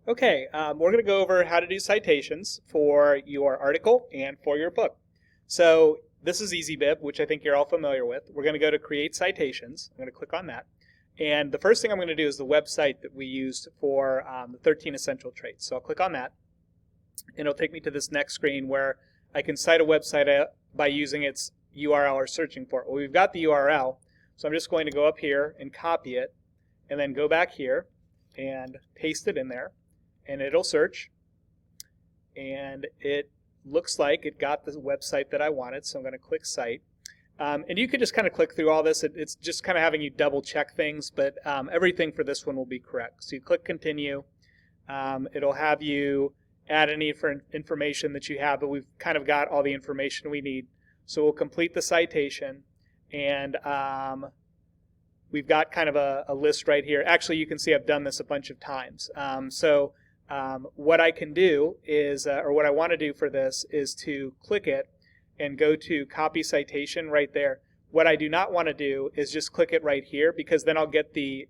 Okay, we're going to go over how to do citations for your article and for your book. So this is EasyBib, which I think you're all familiar with. We're going to go to Create Citations. I'm going to click on that. And the first thing I'm going to do is the website that we used for the 13 essential traits. So I'll click on that, and it'll take me to this next screen where I can cite a website by using its URL or searching for it. Well, we've got the URL, so I'm just going to go up here and copy it, and then go back here and paste it in there. And it'll search, and it looks like it got the website that I wanted, so I'm going to click Cite. And you could just kind of click through all this. It's just kind of having you double check things, but everything for this one will be correct. So you click Continue. It'll have you add any information that you have, but we've kind of got all the information we need. So we'll complete the citation, and we've got kind of a list right here. Actually, you can see I've done this a bunch of times. What I can do is, or what I want to do for this is to click it and go to copy citation right there. What I do not want to do is just click it right here, because then I'll get the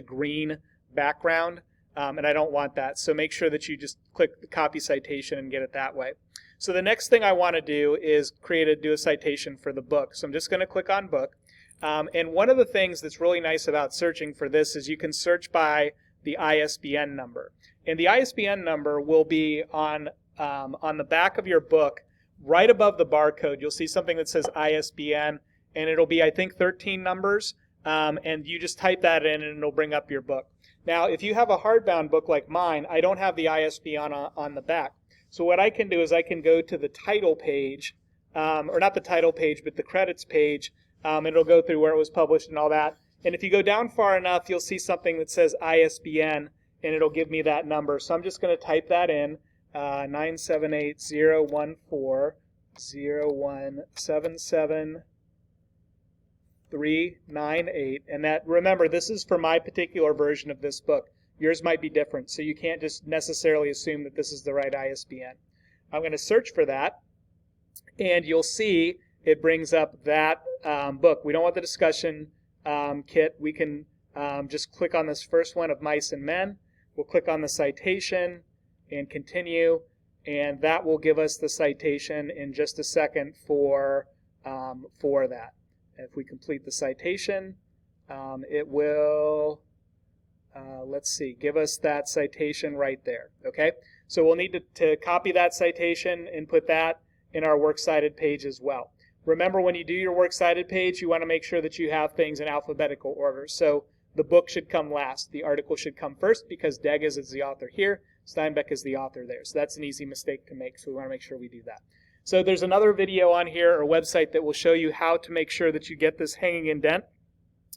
green background, and I don't want that. So make sure that you just click the copy citation and get it that way. So the next thing I want to do is do a citation for the book. So I'm just going to click on book. And one of the things that's really nice about searching for this is you can search by the ISBN number. And the ISBN number will be on the back of your book, right above the barcode. You'll see something that says ISBN, and it'll be, I think, 13 numbers. And you just type that in, and it'll bring up your book. Now, if you have a hardbound book like mine, I don't have the ISBN on the back. So what I can do is I can go to the title page, or not the title page, but the credits page, and it'll go through where it was published and all that. And if you go down far enough, you'll see something that says ISBN, and it'll give me that number. So I'm just going to type that in, 978-014-0177-398. And that, remember, this is for my particular version of this book. Yours might be different, so you can't just necessarily assume that this is the right ISBN. I'm going to search for that, and you'll see it brings up that book. We don't want the discussion kit. We can just click on this first one of Mice and Men. We'll click on the citation and continue, and that will give us the citation in just a second for that. If we complete the citation, it will, let's see, give us that citation right there. Okay, so we'll need to copy that citation and put that in our Works Cited page as well. Remember, when you do your Works Cited page, you want to make sure that you have things in alphabetical order. So the book should come last. The article should come first, because Degas is the author here. Steinbeck is the author there. So that's an easy mistake to make, so we want to make sure we do that. So there's another video on here, or website, that will show you how to make sure that you get this hanging indent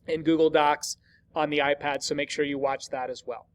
in Google Docs on the iPad, so make sure you watch that as well.